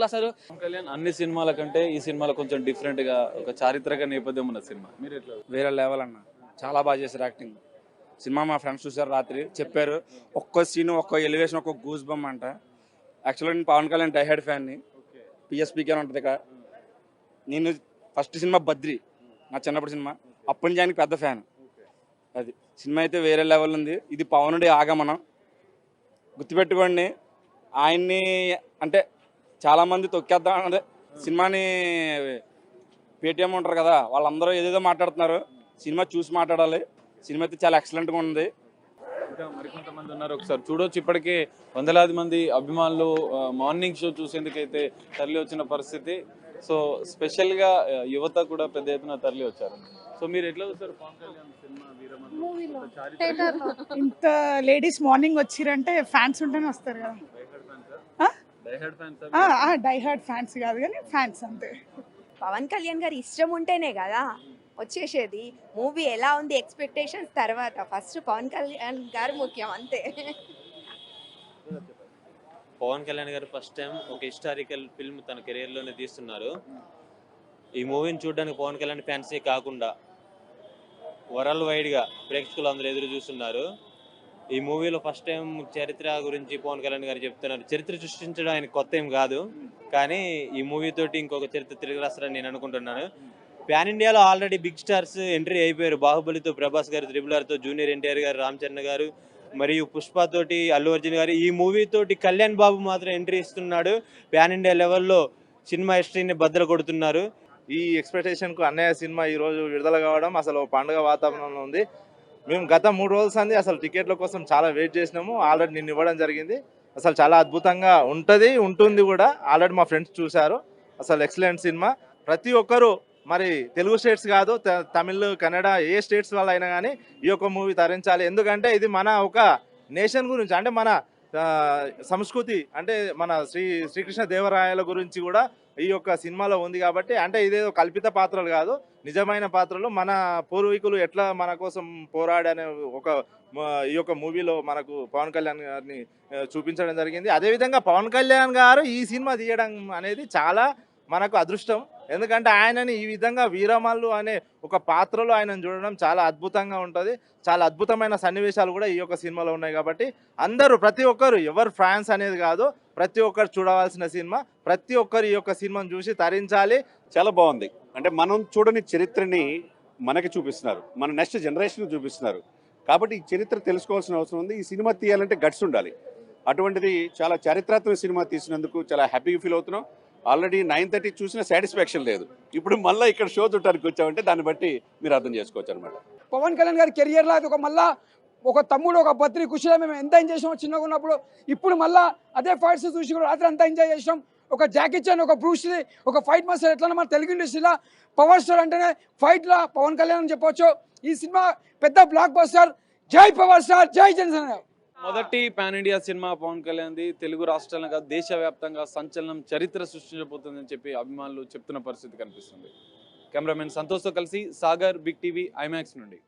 అసలు పవన్ కళ్యాణ్ అన్ని సినిమాల కంటే ఈ సినిమాలో కొంచెం డిఫరెంట్ గా ఒక చారిత్రక నేపథ్యం ఉన్న సినిమా. మీరు ఎట్లా? వేరే లెవెల్ అన్న, చాలా బాగా చేశారు యాక్టింగ్. సినిమా మా ఫ్రెండ్స్ చూసారు రాత్రి, చెప్పారు ఒక్కో సీన్ ఒక్కో ఎలివేషన్ ఒక్కో గూస్ బమ్ అంట. యాక్చువల్గా నేను పవన్ కళ్యాణ్ డైహెడ్ ఫ్యాన్ని. పిఎస్పీకే అని ఉంటుంది ఇక. నేను ఫస్ట్ సినిమా బద్రి, నా చిన్నప్పటి సినిమా. అప్పటి నుంచి ఆయనకి పెద్ద ఫ్యాన్. అది సినిమా అయితే వేరే లెవెల్ ఉంది. ఇది పవనుడి ఆగమనం, గుర్తుపెట్టుకోండి. ఆయన్ని అంటే చాలామంది తొక్కేద్దాం, అదే సినిమాని పేటీఎం ఉంటారు కదా, వాళ్ళందరూ ఏదేదో మాట్లాడుతున్నారు. సినిమా చూసి మాట్లాడాలి. సినిమా అయితే చాలా ఎక్సలెంట్గా ఉంది. ఇంకా మరికొంతమంది ఉన్నారు, ఒకసారి చూడొచ్చు. ఇప్పటికే వందలాది మంది అభిమానులు మార్నింగ్ షో చూసేందుకైతే తరలి వచ్చిన పరిస్థితి. సో స్పెషల్గా యువత కూడా పెద్ద ఎత్తున తరలి వచ్చారు. సో మీరు ఎట్లా చూస్తారు పవన్ కళ్యాణ్ సినిమా వీరమల్లు? ఇంత లేడీస్ మార్నింగ్ వచ్చిరంటే ఫ్యాన్స్ ఉంటేనే వస్తారు కదా. డైహార్డ్ ఫ్యాన్స్ కాదు కానీ ఫ్యాన్స్ అంతే. పవన్ కళ్యాణ్ గారు ఇష్టం ఉంటేనే కదా వచ్చేసేది. మూవీ ఎలా ఉంది ఎక్స్పెక్టేషన్స్ తర్వాత, ఫస్ట్ పవన్ కళ్యాణ్ గారు ముఖ్యం అంతే. పవన్ కళ్యాణ్ గారు ఫస్ట్ టైం ఒక హిస్టారికల్ ఫిల్మ్ తన కెరీర్లోనే తీస్తున్నారు. ఈ మూవీని చూడడానికి పవన్ కళ్యాణ్ ఫ్యాన్సే కాకుండా వరల్డ్ వైడ్గా ప్రేక్షకులు అందరూ ఎదురు చూస్తున్నారు. ఈ మూవీలో ఫస్ట్ టైం చరిత్ర గురించి పవన్ కళ్యాణ్ గారు చెప్తున్నారు. చరిత్ర సృష్టించడం ఆయన కొత్త ఏం కాదు, కానీ ఈ మూవీ తోటి ఇంకొక చరిత్ర తిరిగి రాస్తారని నేను అనుకుంటున్నాను. ప్యాన్ ఇండియాలో ఆల్రెడీ బిగ్ స్టార్స్ ఎంట్రీ అయిపోయారు. బాహుబలితో ప్రభాస్ గారు, త్రిబుల్-ఆర్తో జూనియర్ ఎన్టీఆర్ గారు, రామ్ చరణ్ గారు, మరియు పుష్ప తోటి అల్లు అర్జున్ గారు. ఈ మూవీ తోటి కళ్యాణ్ బాబు మాత్రం ఎంట్రీ ఇస్తున్నాడు. ప్యాన్ ఇండియా లెవెల్లో సినిమా హిస్టరీని బద్దలు కొడుతున్నారు. ఈ ఎక్స్పెక్టేషన్కు అన్నయ్య సినిమా ఈరోజు విడుదల కావడం అసలు పండుగ వాతావరణంలో ఉంది. మేము గత 3 రోజుల సంది అసలు టికెట్ల కోసం చాలా వెయిట్ చేసినాము. ఆల్రెడీ నిన్న ఇవ్వడం జరిగింది. అసలు చాలా అద్భుతంగా ఉంటుంది కూడా. ఆల్రెడీ మా ఫ్రెండ్స్ చూశారు. అసలు ఎక్సలెంట్ సినిమా. ప్రతి ఒక్కరూ, మరి తెలుగు స్టేట్స్ కాదు, తమిళ్, కన్నడ, ఏ స్టేట్స్ వాళ్ళు అయినా కానీ ఈ యొక్క మూవీ తరించాలి. ఎందుకంటే ఇది మన ఒక నేషన్ గురించి, అంటే మన సంస్కృతి, అంటే మన శ్రీకృష్ణ దేవరాయల గురించి కూడా ఈ యొక్క సినిమాలో ఉంది. కాబట్టి అంటే ఇదేదో కల్పిత పాత్రలు కాదు, నిజమైన పాత్రలు. మన పూర్వీకులు ఎట్లా మన కోసం పోరాడనే ఒక ఈ యొక్క మూవీలో మనకు పవన్ కళ్యాణ్ గారిని చూపించడం జరిగింది. అదేవిధంగా పవన్ కళ్యాణ్ గారు ఈ సినిమా తీయడం అనేది చాలా మనకు అదృష్టం. ఎందుకంటే ఆయనని ఈ విధంగా వీరమల్లు అనే ఒక పాత్రలో ఆయనను చూడడం చాలా అద్భుతంగా ఉంటుంది. చాలా అద్భుతమైన సన్నివేశాలు కూడా ఈ యొక్క సినిమాలో ఉన్నాయి. కాబట్టి అందరూ, ప్రతి ఒక్కరు, ఎవరు ఫ్యాన్స్ అనేది కాదు, ప్రతి ఒక్కరు చూడవలసిన సినిమా. ప్రతి ఒక్కరు ఈ యొక్క సినిమాను చూసి తరించాలి. చాలా బాగుంది. అంటే మనం చూడని చరిత్రని మనకి చూపిస్తున్నారు, మన నెక్స్ట్ జనరేషన్ చూపిస్తున్నారు. కాబట్టి ఈ చరిత్ర తెలుసుకోవాల్సిన అవసరం ఉంది. ఈ సినిమా తీయాలంటే గట్స్ ఉండాలి. అటువంటిది చాలా చారిత్రాత్మక సినిమా తీసినందుకు చాలా హ్యాపీగా ఫీల్ అవుతున్నాం. ఆల్రెడీ 9:30 చూసిన సాటిస్ఫాక్షన్ లేదు. ఇప్పుడు మళ్ళీ ఇక్కడ షో చూడటానికి వచ్చామంటే దాన్ని బట్టి మీరు అర్థం చేసుకోవచ్చు అనమాట. పవన్ కళ్యాణ్ గారి కెరియర్లో అది ఒక తమ్ముడు, ఒక బద్రి కుషిలో మేము ఎంత ఎంజాయ్ చేసామో చిన్నగా ఉన్నప్పుడు. ఇప్పుడు మళ్ళీ అదే ఫైట్స్ చూసి కూడా రాత్రి అంతా ఎంజాయ్ చేసాం. ఒక జాకీ చాన్, ఒక బ్రూస్ లీ, ఒక ఫైట్ మాస్టర్. ఎట్లా మన తెలుగు ఇండస్ట్రీలో పవర్ స్టార్ అంటేనే ఫైట్లో పవన్ కళ్యాణ్ అని చెప్పొచ్చు. ఈ సినిమా పెద్ద బ్లాక్ బస్టర్. జై పవర్ స్టార్, జై జనసేన. మొదటి పాన్ ఇండియా సినిమా పవన్ కళ్యాణ్ది. తెలుగు రాష్ట్రాలను కాదు, దేశవ్యాప్తంగా సంచలనం, చరిత్ర సృష్టించబోతుందని చెప్పి అభిమానులు చెప్తున్న పరిస్థితి కనిపిస్తుంది. కెమెరామెన్ సంతోష్తో కలిసి సాగర్, బిగ్ టీవీ, ఐమాక్స్ నుండి.